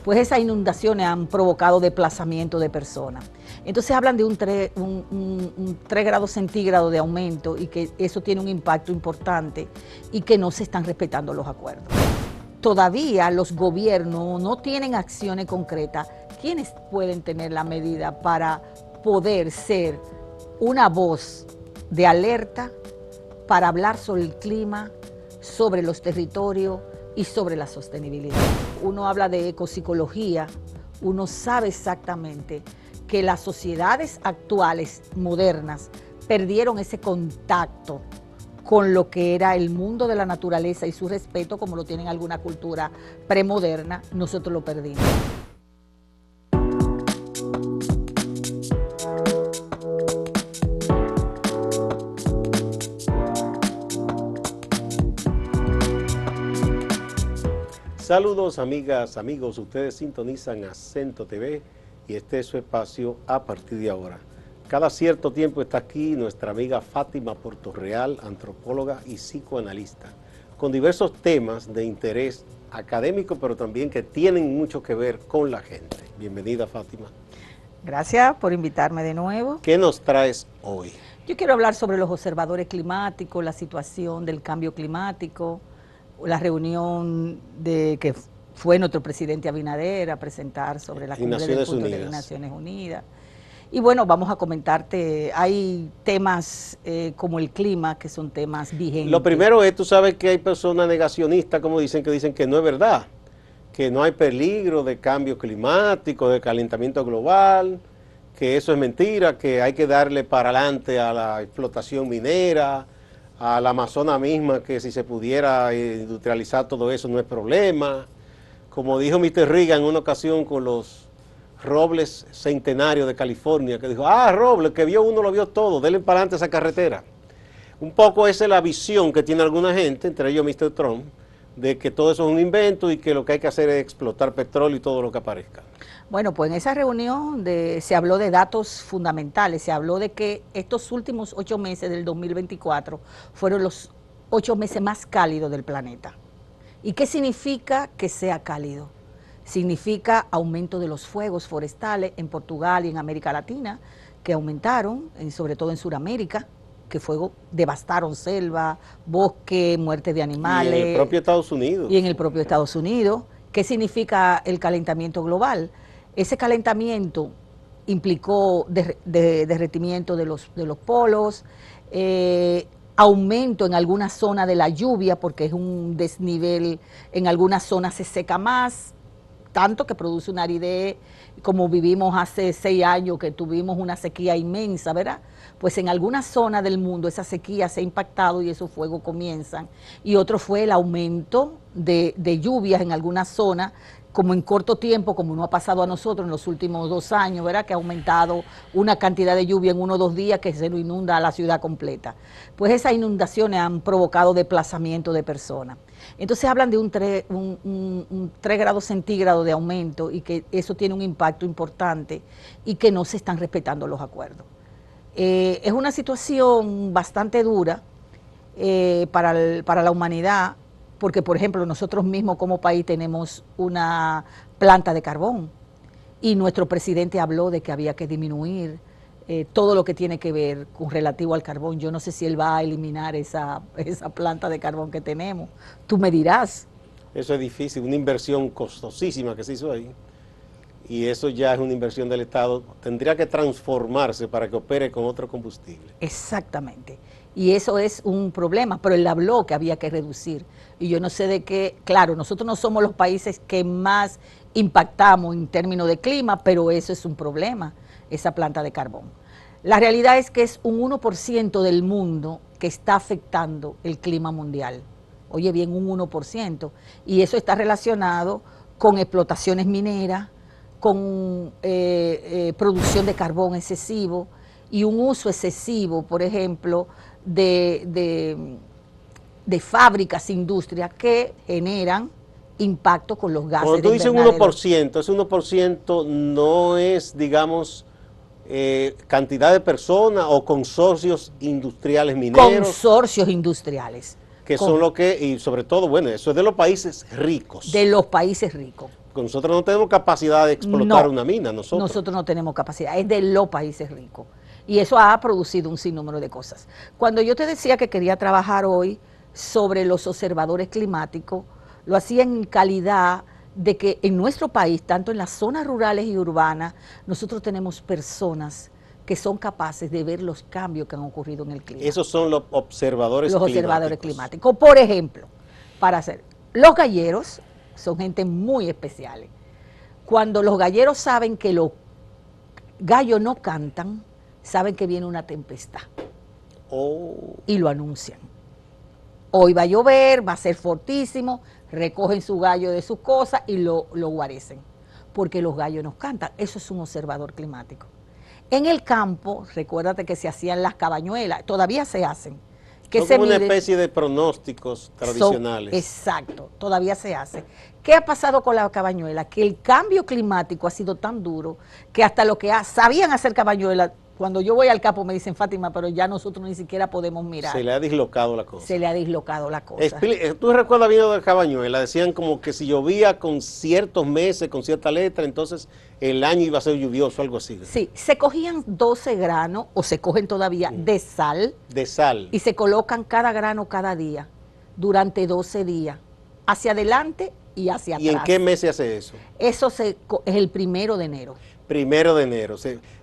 pues esas inundaciones han provocado desplazamiento de personas. Entonces hablan de un 3 grados centígrados de aumento y que eso tiene un impacto importante y que no se están respetando los acuerdos. Todavía los gobiernos no tienen acciones concretas. ¿Quiénes pueden tener la medida para poder ser una voz de alerta para hablar sobre el clima, sobre los territorios y sobre la sostenibilidad? Uno habla de ecopsicología, uno sabe exactamente que las sociedades actuales, modernas, perdieron ese contacto con lo que era el mundo de la naturaleza y su respeto, como lo tienen alguna cultura premoderna, nosotros lo perdimos. Saludos amigas, amigos, ustedes sintonizan Acento TV y este es su espacio a partir de ahora. Cada cierto tiempo está aquí nuestra amiga Fátima Portorreal, antropóloga y psicoanalista, con diversos temas de interés académico, pero también que tienen mucho que ver con la gente. Bienvenida, Fátima. Gracias por invitarme de nuevo. ¿Qué nos traes hoy? Yo quiero hablar sobre los observadores climáticos, la situación del cambio climático, la reunión que fue nuestro presidente Abinader a presentar sobre la cumbre del punto de Naciones Unidas. Y bueno, vamos a comentarte, hay temas como el clima, que son temas vigentes. Lo primero es, tú sabes que hay personas negacionistas, como dicen que no es verdad, que no hay peligro de cambio climático, de calentamiento global, que eso es mentira, que hay que darle para adelante a la explotación minera, a la Amazona misma, que si se pudiera industrializar todo eso no es problema. Como dijo Mr. Reagan en una ocasión con los robles centenarios de California, que dijo, roble, que vio uno lo vio todo, denle para adelante esa carretera. Un poco esa es la visión que tiene alguna gente, entre ellos Mr. Trump, de que todo eso es un invento y que lo que hay que hacer es explotar petróleo y todo lo que aparezca. Bueno, pues en esa reunión se habló de datos fundamentales, se habló de que estos últimos 8 meses del 2024 fueron los 8 meses más cálidos del planeta. ¿Y qué significa que sea cálido? Significa aumento de los fuegos forestales en Portugal y en América Latina, que aumentaron, sobre todo en Sudamérica, que fuego devastaron selva, bosque, muerte de animales. Y en el propio Estados Unidos. Y en el propio Estados Unidos. ¿Qué significa el calentamiento global? Ese calentamiento implicó derretimiento de los polos, aumento en alguna zona de la lluvia, porque es un desnivel, en algunas zonas se seca más, tanto que produce una aridez, como vivimos hace 6 años que tuvimos una sequía inmensa, ¿verdad? Pues en algunas zonas del mundo esa sequía se ha impactado y esos fuegos comienzan. Y otro fue el aumento de lluvias en algunas zonas, como en corto tiempo, como no ha pasado a nosotros en los últimos 2 años, ¿verdad? Que ha aumentado una cantidad de lluvia en 1 o 2 días que se nos inunda a la ciudad completa. Pues esas inundaciones han provocado desplazamiento de personas. Entonces hablan de un 3 grados centígrados de aumento y que eso tiene un impacto importante y que no se están respetando los acuerdos. Es una situación bastante dura para la humanidad, porque por ejemplo nosotros mismos como país tenemos una planta de carbón y nuestro presidente habló de que había que disminuir todo lo que tiene que ver con relativo al carbón. Yo no sé si él va a eliminar esa planta de carbón que tenemos. Tú me dirás. Eso es difícil, una inversión costosísima que se hizo ahí. Y eso ya es una inversión del Estado. Tendría que transformarse para que opere con otro combustible. Exactamente. Y eso es un problema, pero él habló que había que reducir. Y yo no sé de qué, claro, nosotros no somos los países que más impactamos en términos de clima, pero eso es un problema, esa planta de carbón. La realidad es que es un 1% del mundo que está afectando el clima mundial. Oye bien, un 1%. Y eso está relacionado con explotaciones mineras, con producción de carbón excesivo y un uso excesivo, por ejemplo, de fábricas, industrias que generan impacto con los gases. Cuando tú dices 1%, ese 1% no es, digamos, cantidad de personas o consorcios industriales mineros. Consorcios industriales. Que son lo que, y sobre todo, bueno, eso es de los países ricos. De los países ricos. porque nosotros no tenemos capacidad de explotar No, una mina, nosotros no tenemos capacidad, es de los países ricos. Y eso ha producido un sinnúmero de cosas. Cuando yo te decía que quería trabajar hoy sobre los observadores climáticos, lo hacía en calidad de que en nuestro país, tanto en las zonas rurales y urbanas, nosotros tenemos personas que son capaces de ver los cambios que han ocurrido en el clima. Esos son los observadores Los climáticos. observadores climáticos. Por ejemplo, para hacer, los galleros son gente muy especiales. Cuando los galleros saben que los gallos no cantan, saben que viene una tempestad. Y lo anuncian. Hoy va a llover, va a ser fortísimo, recogen su gallo de sus cosas y lo guarecen, porque los gallos nos cantan. Eso es un observador climático. En el campo, recuérdate que se hacían las cabañuelas, todavía se hacen. Que son como una especie de pronósticos tradicionales. Exacto, todavía se hace. ¿Qué ha pasado con la cabañuela? Que el cambio climático ha sido tan duro que hasta lo que sabían hacer cabañuela, cuando yo voy al campo me dicen, Fátima, pero ya nosotros ni siquiera podemos mirar. Se le ha dislocado la cosa. Se le ha dislocado la cosa. ¿Tú recuerdas bien de cabañuela? Decían como que si llovía con ciertos meses, con cierta letra, entonces el año iba a ser lluvioso, algo así. Sí, se cogían 12 granos, o se cogen todavía, de sal. De sal. Y se colocan cada grano cada día, durante 12 días, hacia adelante y hacia atrás. ¿Y en qué mes se hace eso? Eso es el 1 de enero. 1 de enero.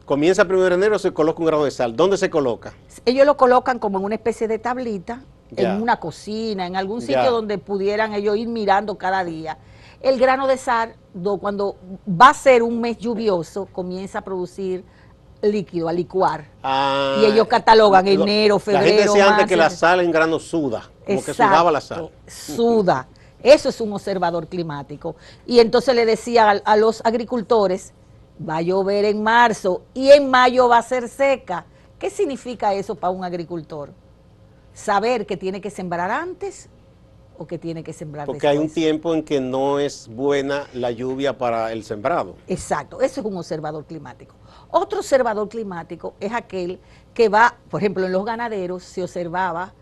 Comienza el 1 de enero, se coloca un grano de sal. ¿Dónde se coloca? Ellos lo colocan como en una especie de tablita, Ya. en una cocina, en algún sitio Ya. donde pudieran ellos ir mirando cada día. El grano de sal, cuando va a ser un mes lluvioso, comienza a producir líquido, a licuar. Y ellos catalogan enero, febrero, La gente decía antes marzo, que la sal en grano suda, como que sudaba la sal. Suda. Eso es un observador climático. Y entonces le decía a los agricultores, va a llover en marzo y en mayo va a ser seca. ¿Qué significa eso para un agricultor? Saber que tiene que sembrar antes o que tiene que sembrar Porque después. hay un tiempo en que no es buena la lluvia para el sembrado. Exacto, eso es un observador climático. Otro observador climático es aquel que va, por ejemplo, en los ganaderos se observaba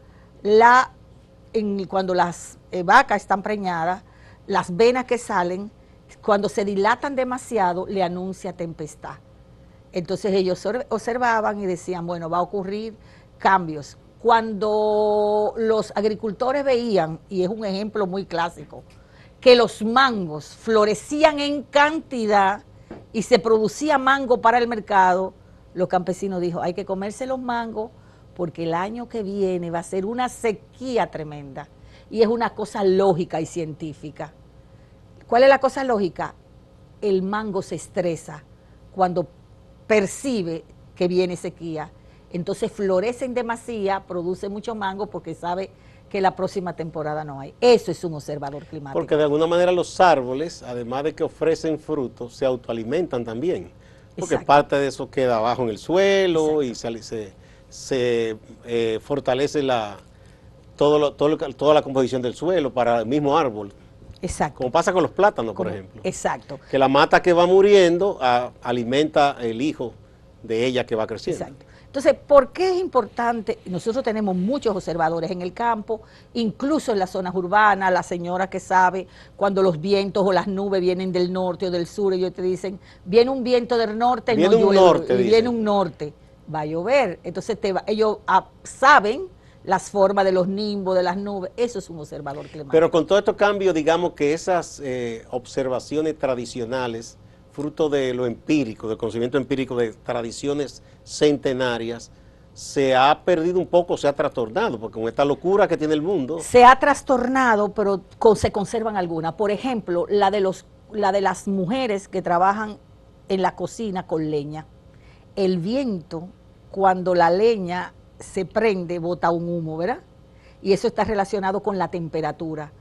cuando las vacas están preñadas, las venas que salen, cuando se dilatan demasiado, le anuncia tempestad. Entonces ellos observaban y decían, bueno, va a ocurrir cambios. Cuando los agricultores veían, y es un ejemplo muy clásico, que los mangos florecían en cantidad y se producía mango para el mercado, los campesinos dijo, hay que comerse los mangos porque el año que viene va a ser una sequía tremenda. Y es una cosa lógica y científica. ¿Cuál es la cosa lógica? El mango se estresa cuando percibe que viene sequía. Entonces florece en demasía, produce mucho mango porque sabe que la próxima temporada no hay. Eso es un observador climático. Porque de alguna manera los árboles, además de que ofrecen frutos, se autoalimentan también. Porque Exacto. parte de eso queda abajo en el suelo. Exacto. Y se fortalece toda la composición del suelo para el mismo árbol. Exacto. Como pasa con los plátanos, por ejemplo. Exacto. Que la mata que va muriendo alimenta el hijo de ella que va creciendo. Exacto. Entonces, ¿por qué es importante? Nosotros tenemos muchos observadores en el campo, incluso en las zonas urbanas, la señora que sabe cuando los vientos o las nubes vienen del norte o del sur, ellos te dicen, viene un viento del norte, viene no un llueve, norte, y viene un norte, va a llover. Entonces ellos saben las formas de los nimbos, de las nubes, eso es un observador climático. Pero con todo estos cambios, digamos que esas observaciones tradicionales, fruto de lo empírico, del conocimiento empírico de tradiciones centenarias, se ha perdido un poco, se ha trastornado, porque con esta locura que tiene el mundo. Se ha trastornado, pero se conservan algunas. Por ejemplo, la de las mujeres que trabajan en la cocina con leña. El viento, cuando la leña se prende, bota un humo, ¿verdad? Y eso está relacionado con la temperatura.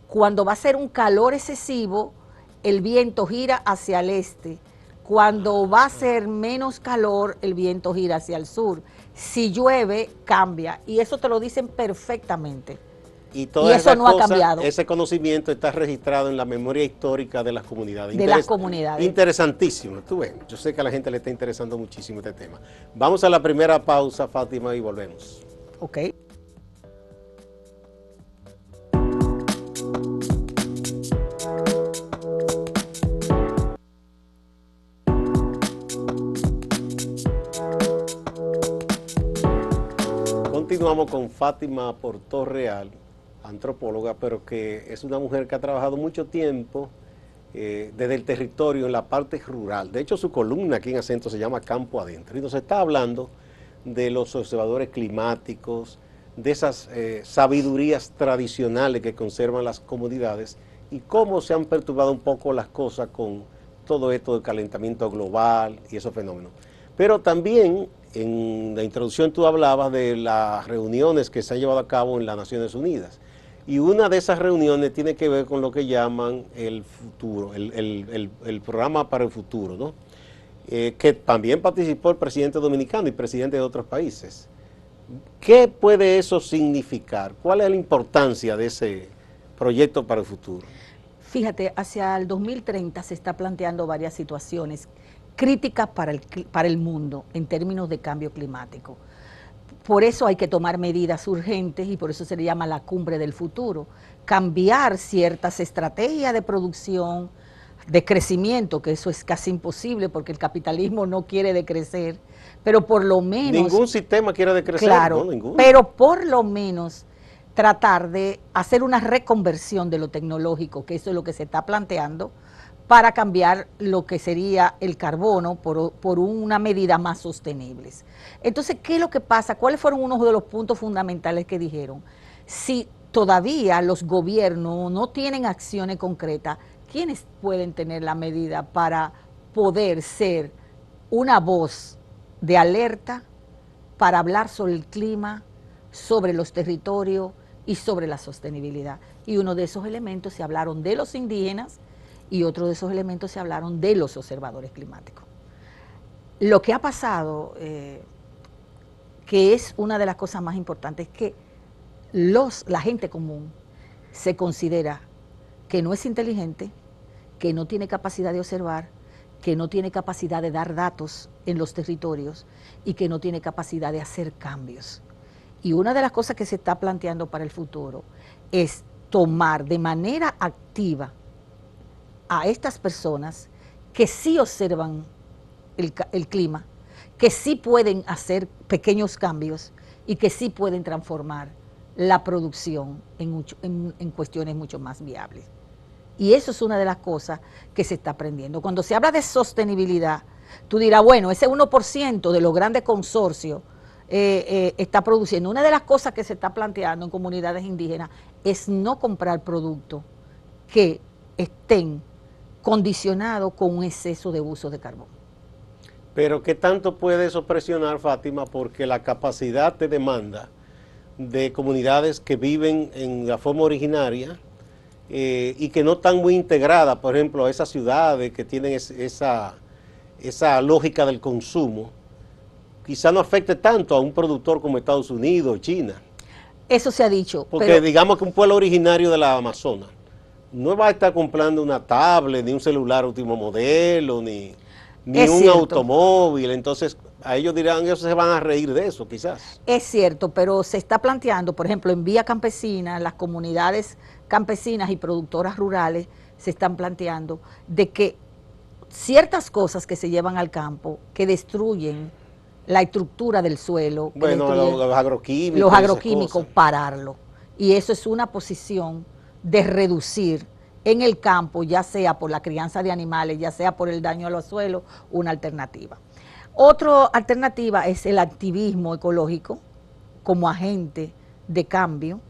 Cuando va a ser un calor excesivo, el viento gira hacia el este. Cuando va a ser menos calor, el viento gira hacia el sur. Si llueve, cambia. Y eso te lo dicen perfectamente. Y toda eso no ha cambiado. Ese conocimiento está registrado en la memoria histórica de las comunidades. De las comunidades. Interesantísimo. Tú ves, yo sé que a la gente le está interesando muchísimo este tema. Vamos a la primera pausa, Fátima, y volvemos. Ok. continuamos con Fátima Portorreal, antropóloga, pero que es una mujer que ha trabajado mucho tiempo desde el territorio en la parte rural. De hecho, su columna aquí en Acento se llama Campo Adentro y nos está hablando de los observadores climáticos, de esas sabidurías tradicionales que conservan las comunidades y cómo se han perturbado un poco las cosas con todo esto del calentamiento global y esos fenómenos. Pero también en la introducción tú hablabas de las reuniones que se han llevado a cabo en las Naciones Unidas. Y una de esas reuniones tiene que ver con lo que llaman el futuro, el programa para el futuro, ¿no? Que también participó el presidente dominicano y presidente de otros países. ¿Qué puede eso significar? ¿Cuál es la importancia de ese proyecto para el futuro? Fíjate, hacia el 2030 se está planteando varias situaciones críticas para el mundo en términos de cambio climático. Por eso hay que tomar medidas urgentes y por eso se le llama la cumbre del futuro. Cambiar ciertas estrategias de producción, de crecimiento, que eso es casi imposible porque el capitalismo no quiere decrecer, pero por lo menos... Ningún sistema quiere decrecer, claro, ¿no? Ninguno. Pero por lo menos tratar de hacer una reconversión de lo tecnológico, que eso es lo que se está planteando, para cambiar lo que sería el carbono por una medida más sostenibles. Entonces, ¿qué es lo que pasa? ¿Cuáles fueron unos de los puntos fundamentales que dijeron? Si todavía los gobiernos no tienen acciones concretas, ¿quiénes pueden tener la medida para poder ser una voz de alerta para hablar sobre el clima, sobre los territorios y sobre la sostenibilidad? Y uno de esos elementos se hablaron de los indígenas, y otro de esos elementos se hablaron de los observadores climáticos. Lo que ha pasado, que es una de las cosas más importantes, es que la gente común se considera que no es inteligente, que no tiene capacidad de observar, que no tiene capacidad de dar datos en los territorios y que no tiene capacidad de hacer cambios. Y una de las cosas que se está planteando para el futuro es tomar de manera activa a estas personas que sí observan el clima, que sí pueden hacer pequeños cambios y que sí pueden transformar la producción en cuestiones mucho más viables. Y eso es una de las cosas que se está aprendiendo. Cuando se habla de sostenibilidad, tú dirás, bueno, ese 1% de los grandes consorcios está produciendo. Una de las cosas que se está planteando en comunidades indígenas es no comprar productos que estén condicionado con un exceso de uso de carbón. Pero ¿qué tanto puede eso presionar, Fátima? Porque la capacidad de demanda de comunidades que viven en la forma originaria y que no están muy integradas, por ejemplo, a esas ciudades que tienen esa lógica del consumo, quizá no afecte tanto a un productor como Estados Unidos o China. Eso se ha dicho. Porque pero digamos que un pueblo originario de la Amazonas no va a estar comprando una tablet, ni un celular último modelo, ni un automóvil. Entonces, a ellos dirán, ellos se van a reír de eso, quizás. Es cierto, pero se está planteando, por ejemplo, en Vía Campesina, las comunidades campesinas y productoras rurales se están planteando de que ciertas cosas que se llevan al campo, que destruyen la estructura del suelo, bueno, los agroquímicos, pararlo. Y eso es una posición de reducir en el campo, ya sea por la crianza de animales, ya sea por el daño a los suelos, una alternativa. Otra alternativa es el activismo ecológico como agente de cambio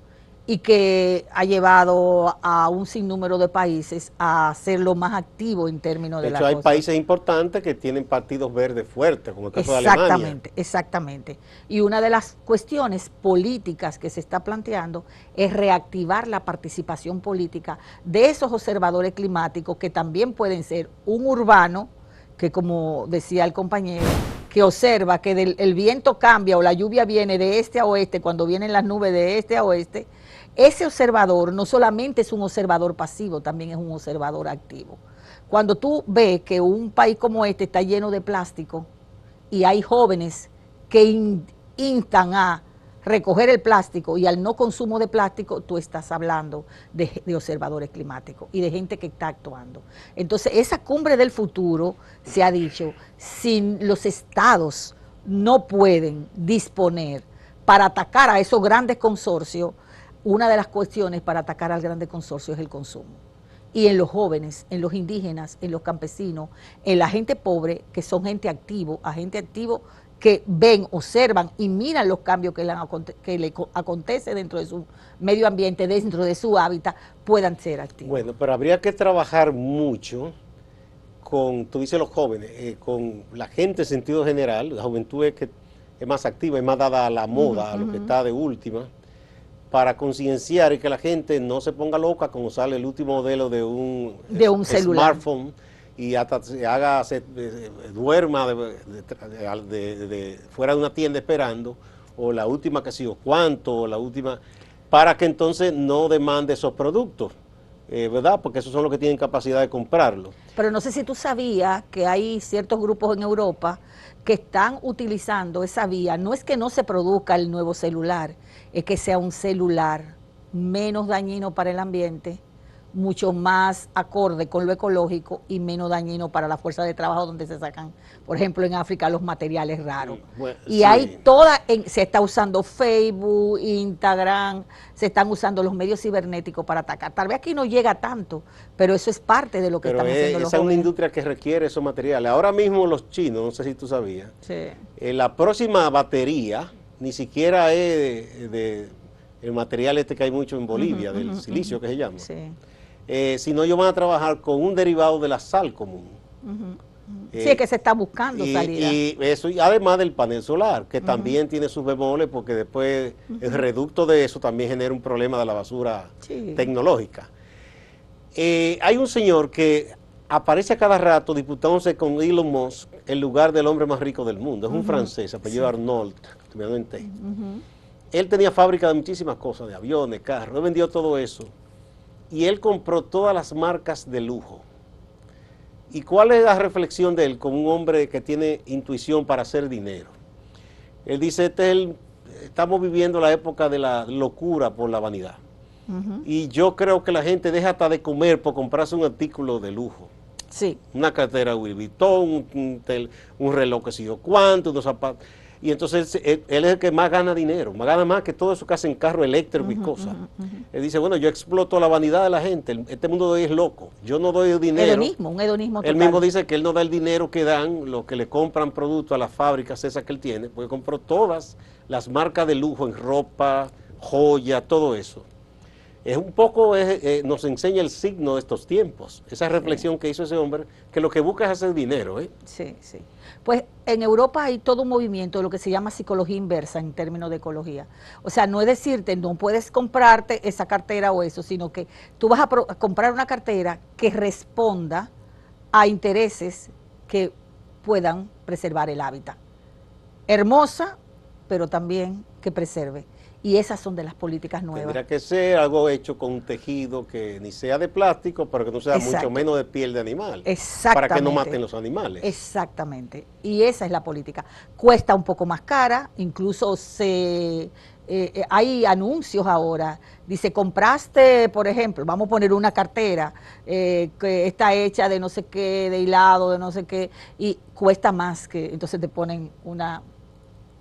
y que ha llevado a un sinnúmero de países a hacerlo más activo en términos de la cosa. De hecho, hay países importantes que tienen partidos verdes fuertes, como el caso de Alemania. Exactamente, exactamente. Y una de las cuestiones políticas que se está planteando es reactivar la participación política de esos observadores climáticos que también pueden ser un urbano, que como decía el compañero, que observa que el viento cambia o la lluvia viene de este a oeste, cuando vienen las nubes de este a oeste. Ese observador no solamente es un observador pasivo, también es un observador activo. Cuando tú ves que un país como este está lleno de plástico y hay jóvenes que instan a recoger el plástico y al no consumo de plástico, tú estás hablando de observadores climáticos y de gente que está actuando. Entonces, esa cumbre del futuro, se ha dicho, si los estados no pueden disponer para atacar a esos grandes consorcios, una de las cuestiones para atacar al grande consorcio es el consumo. Y en los jóvenes, en los indígenas, en los campesinos, en la gente pobre, que son gente activo, a gente activo que ven, observan y miran los cambios que le acontece dentro de su medio ambiente, dentro de su hábitat, puedan ser activos. Bueno, pero habría que trabajar mucho con, tú dices los jóvenes, con la gente en sentido general. La juventud es que es más activa, es más dada a la moda, a lo que está de última, para concienciar y que la gente no se ponga loca cuando sale el último modelo de un celular, smartphone, y hasta se duerma fuera de una tienda esperando, o la última que ha sido cuánto, o la última, para que entonces no demande esos productos, ¿verdad? Porque esos son los que tienen capacidad de comprarlo. Pero no sé si tú sabías que hay ciertos grupos en Europa que están utilizando esa vía. No es que no se produzca el nuevo celular, es que sea un celular menos dañino para el ambiente, mucho más acorde con lo ecológico y menos dañino para la fuerza de trabajo, donde se sacan, por ejemplo, en África, los materiales raros. Bueno, y sí, hay se está usando Facebook, Instagram, se están usando los medios cibernéticos para atacar. Tal vez aquí no llega tanto, pero eso es parte de lo que están haciendo los jóvenes. Esa es una industria que requiere esos materiales. Ahora mismo los chinos, no sé si tú sabías, sí, la próxima batería ni siquiera es el material este que hay mucho en Bolivia, del silicio que se llama. Sí. Sino ellos van a trabajar con un derivado de la sal común. Sí, es que se está buscando salida. Y eso, además del panel solar, que también tiene sus bemoles, porque después el reducto de eso también genera un problema de la basura tecnológica. Hay un señor que aparece a cada rato disputándose con Elon Musk el lugar del hombre más rico del mundo. Es un francés, apellido Arnault, terminado en T. Él tenía fábrica de muchísimas cosas, de aviones, carros, él vendió todo eso. Y él compró todas las marcas de lujo. ¿Y cuál es la reflexión de él como un hombre que tiene intuición para hacer dinero? Él dice, estamos viviendo la época de la locura por la vanidad. Y yo creo que la gente deja hasta de comer por comprarse un artículo de lujo. Sí. Una cartera Louis Vuitton, un reloj que sé yo cuánto, unos zapatos. Y entonces él es el que más gana dinero, gana más que todo eso que hacen carro eléctrico y cosas. Él dice, bueno, yo exploto la vanidad de la gente, este mundo de hoy es loco, yo no doy dinero. Hedonismo, un hedonismo total. Él mismo dice que él no da el dinero que dan los que le compran productos a las fábricas esas que él tiene, porque compró todas las marcas de lujo en ropa, joya, todo eso. Es un poco, nos enseña el signo de estos tiempos, esa reflexión que hizo ese hombre, que lo que busca es hacer dinero. Sí, sí. Pues en Europa hay todo un movimiento de lo que se llama psicología inversa en términos de ecología. O sea, no es decirte, no puedes comprarte esa cartera o eso, sino que tú vas a comprar una cartera que responda a intereses que puedan preservar el hábitat. Hermosa, pero también que preserve. Y esas son de las políticas nuevas. Tendría que ser algo hecho con un tejido que ni sea de plástico, pero que no sea mucho menos de piel de animal. Exactamente. Para que no maten los animales. Exactamente. Y esa es la política. Cuesta un poco más cara, incluso hay anuncios ahora. Dice, compraste, por ejemplo, vamos a poner una cartera que está hecha de no sé qué, de hilado, de no sé qué, y cuesta más que, entonces te ponen una...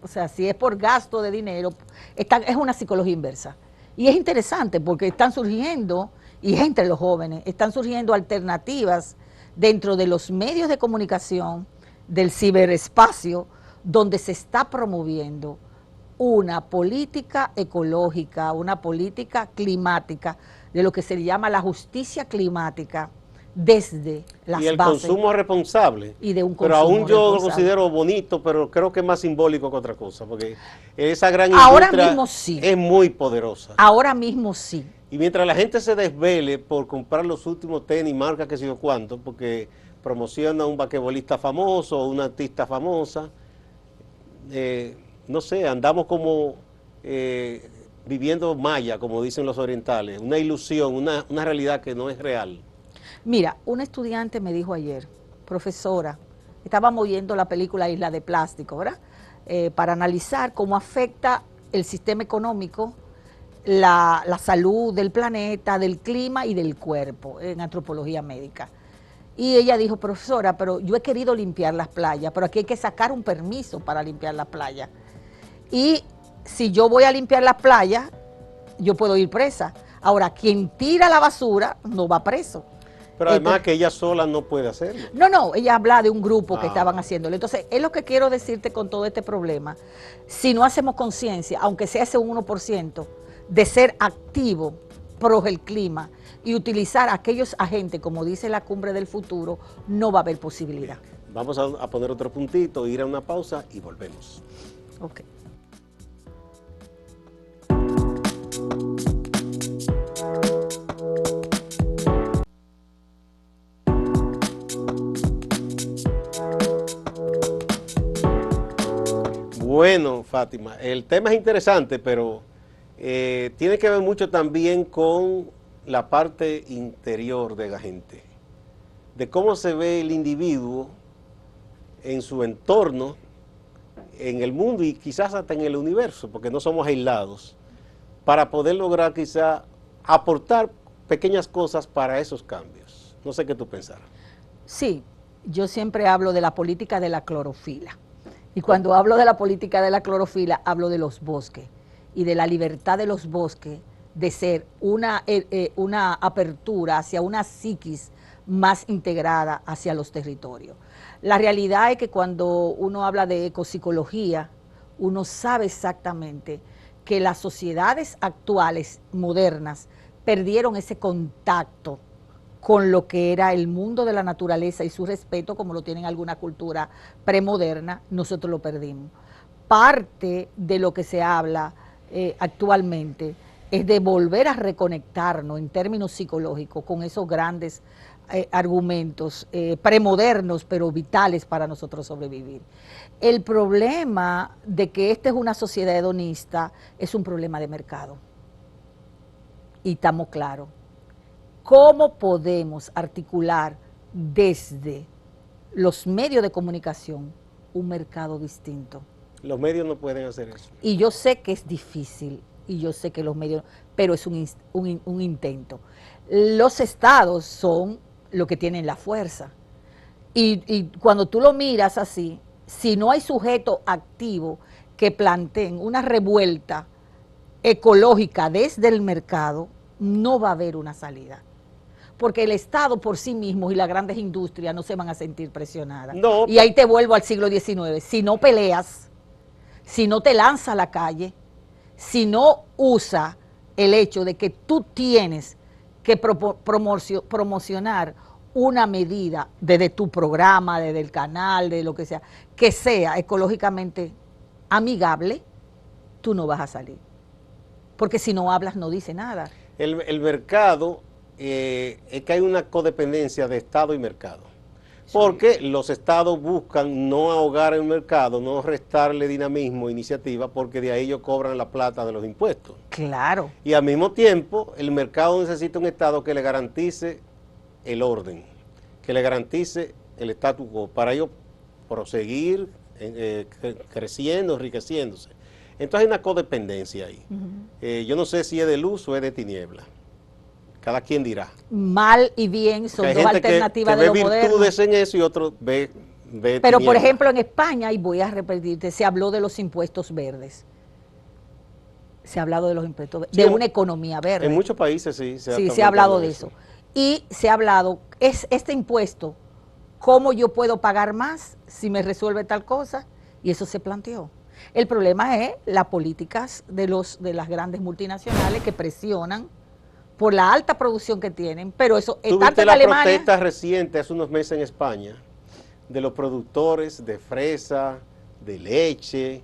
O sea, si es por gasto de dinero, es una psicología inversa. Y es interesante porque están surgiendo, y es entre los jóvenes, están surgiendo alternativas dentro de los medios de comunicación, del ciberespacio, donde se está promoviendo una política ecológica, una política climática, de lo que se llama la justicia climática, desde las bases. Y el consumo responsable. Y de un pero consumo aún yo lo considero bonito, pero creo que es más simbólico que otra cosa, porque esa gran industria mismo sí. Es muy poderosa. Ahora mismo sí. Y mientras la gente se desvele por comprar los últimos tenis, marcas que sé yo cuánto, porque promociona un basquetbolista famoso o una artista famosa, no sé, andamos como viviendo maya, como dicen los orientales, una ilusión, una realidad que no es real. Mira, un estudiante me dijo ayer, profesora, estábamos viendo la película Isla de Plástico, ¿verdad? Para analizar cómo afecta el sistema económico, la salud del planeta, del clima y del cuerpo en antropología médica. Y ella dijo, profesora, pero yo he querido limpiar las playas, pero aquí hay que sacar un permiso para limpiar las playas. Y si yo voy a limpiar las playas, yo puedo ir presa. Ahora, quien tira la basura no va preso. Pero además que ella sola no puede hacerlo. No, ella habla de un grupo que estaban haciéndolo. Entonces, es lo que quiero decirte con todo este problema. Si no hacemos conciencia, aunque sea ese 1%, de ser activo pro el clima y utilizar aquellos agentes, como dice la Cumbre del Futuro, no va a haber posibilidad. Vamos a poner otro puntito, ir a una pausa y volvemos. Ok. Bueno, Fátima, el tema es interesante, pero tiene que ver mucho también con la parte interior de la gente, de cómo se ve el individuo en su entorno, en el mundo y quizás hasta en el universo, porque no somos aislados, para poder lograr quizá aportar pequeñas cosas para esos cambios. No sé qué tú pensarás. Sí, yo siempre hablo de la política de la clorofila. Y cuando hablo de la política de la clorofila, hablo de los bosques y de la libertad de los bosques de ser una apertura hacia una psiquis más integrada hacia los territorios. La realidad es que cuando uno habla de ecopsicología, uno sabe exactamente que las sociedades actuales, modernas, perdieron ese contacto con lo que era el mundo de la naturaleza y su respeto, como lo tienen alguna cultura premoderna, nosotros lo perdimos. Parte de lo que se habla actualmente es de volver a reconectarnos en términos psicológicos con esos grandes argumentos premodernos, pero vitales para nosotros sobrevivir. El problema de que esta es una sociedad hedonista es un problema de mercado. Y estamos claros. ¿Cómo podemos articular desde los medios de comunicación un mercado distinto? Los medios no pueden hacer eso. Y yo sé que es difícil, y yo sé que los medios, pero es un intento. Los estados son los que tienen la fuerza. Y cuando tú lo miras así, si no hay sujeto activo que planteen una revuelta ecológica desde el mercado, no va a haber una salida. Porque el Estado por sí mismo y las grandes industrias no se van a sentir presionadas. No. Y ahí te vuelvo al siglo XIX. Si no peleas, si no te lanzas a la calle, si no usa el hecho de que tú tienes que promocionar una medida desde tu programa, desde el canal, de lo que sea ecológicamente amigable, tú no vas a salir. Porque si no hablas, no dice nada. El mercado, es que hay una codependencia de Estado y mercado. Porque los estados buscan no ahogar el mercado, no restarle dinamismo, iniciativa, porque de ahí ellos cobran la plata de los impuestos. Claro. Y al mismo tiempo, el mercado necesita un Estado que le garantice el orden, que le garantice el status quo, para ellos proseguir creciendo, enriqueciéndose. Entonces hay una codependencia ahí. Yo no sé si es de luz o es de tiniebla. Cada quien dirá. Mal y bien son dos alternativas de lo moderno. Hay virtudes en eso y otros ve Pero tiniebla. por ejemplo en España, y voy a repetirte, se habló de los impuestos verdes. Se ha hablado de los impuestos verdes, de una economía verde. En muchos países sí se ha hablado de eso. Y se ha hablado, es este impuesto, ¿cómo yo puedo pagar más si me resuelve tal cosa? Y eso se planteó. El problema es las políticas de las grandes multinacionales que presionan por la alta producción que tienen, pero eso es tanto en Alemania. ¿Tuviste la protesta reciente hace unos meses en España de los productores de fresa, de leche,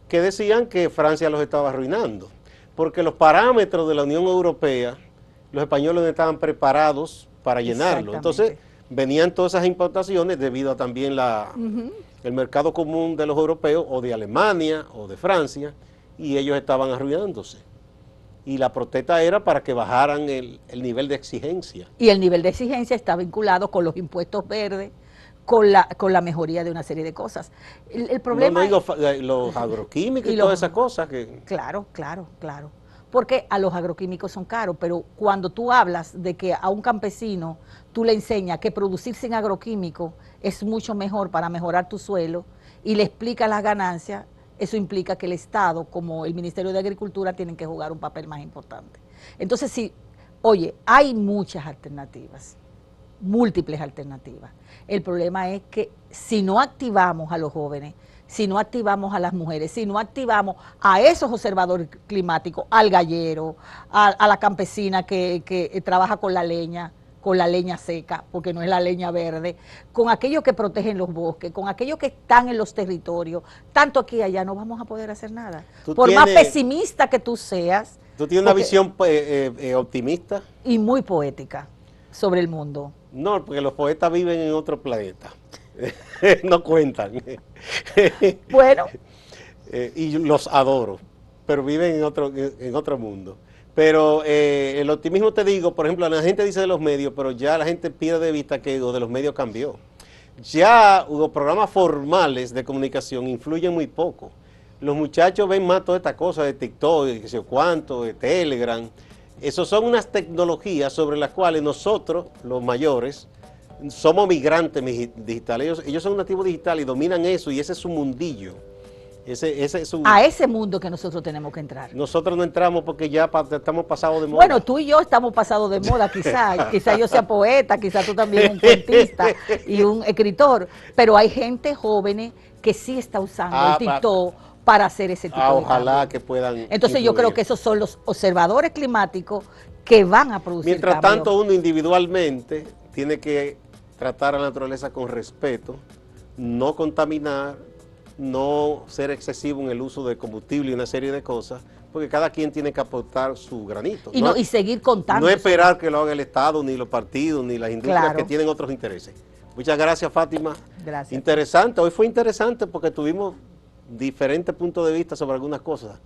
que decían que Francia los estaba arruinando? Porque los parámetros de la Unión Europea, los españoles no estaban preparados para llenarlo. Entonces, venían todas esas importaciones debido a también el mercado común de los europeos, o de Alemania, o de Francia, y ellos estaban arruinándose. Y la protesta era para que bajaran el nivel de exigencia. Y el nivel de exigencia está vinculado con los impuestos verdes, con la mejoría de una serie de cosas. El problema no digo los agroquímicos y todas esas cosas. Claro. Porque a los agroquímicos son caros, pero cuando tú hablas de que a un campesino tú le enseñas que producir sin agroquímicos es mucho mejor para mejorar tu suelo y le explicas las ganancias, eso implica que el Estado, como el Ministerio de Agricultura, tienen que jugar un papel más importante. Entonces, sí, oye, hay muchas alternativas, múltiples alternativas. El problema es que si no activamos a los jóvenes, si no activamos a las mujeres, si no activamos a esos observadores climáticos, al gallero, a la campesina que trabaja con la leña seca, porque no es la leña verde, con aquellos que protegen los bosques, con aquellos que están en los territorios, tanto aquí y allá, no vamos a poder hacer nada. Por más pesimista que tú seas. ¿Tú tienes una visión optimista? Y muy poética sobre el mundo. No, porque los poetas viven en otro planeta. No cuentan. Bueno. Y los adoro, pero viven en otro mundo. Pero el optimismo, te digo, por ejemplo, la gente dice de los medios, pero ya la gente pierde de vista que lo de los medios cambió. Ya los programas formales de comunicación influyen muy poco. Los muchachos ven más todas estas cosas de TikTok, de qué sé yo cuánto, de Telegram. Esas son unas tecnologías sobre las cuales nosotros, los mayores, somos migrantes digitales. Ellos son nativos digitales y dominan eso, y ese es su mundillo. Ese es a ese mundo que nosotros tenemos que entrar. Nosotros no entramos porque ya estamos pasados de moda. Bueno, tú y yo estamos pasados de moda, quizá yo sea poeta, quizá tú también un cuentista y un escritor, pero hay gente joven que sí está usando el TikTok para hacer ese tipo de ojalá que puedan. Entonces influir. Yo creo que esos son los observadores climáticos que van a producir Mientras tanto, uno individualmente tiene que tratar a la naturaleza con respeto, no contaminar, no ser excesivo en el uso de combustible y una serie de cosas, porque cada quien tiene que aportar su granito. Y seguir contando. No esperar que lo haga el Estado, ni los partidos, ni las industrias que tienen otros intereses. Muchas gracias, Fátima. Gracias. Interesante, hoy fue interesante porque tuvimos diferentes puntos de vista sobre algunas cosas.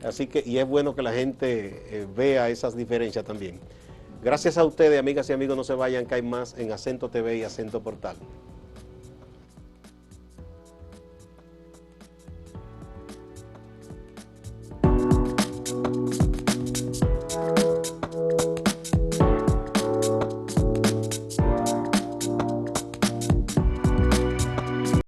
Así que, y es bueno que la gente vea esas diferencias también. Gracias a ustedes, amigas y amigos, no se vayan, que hay más en Acento TV y Acento Portal.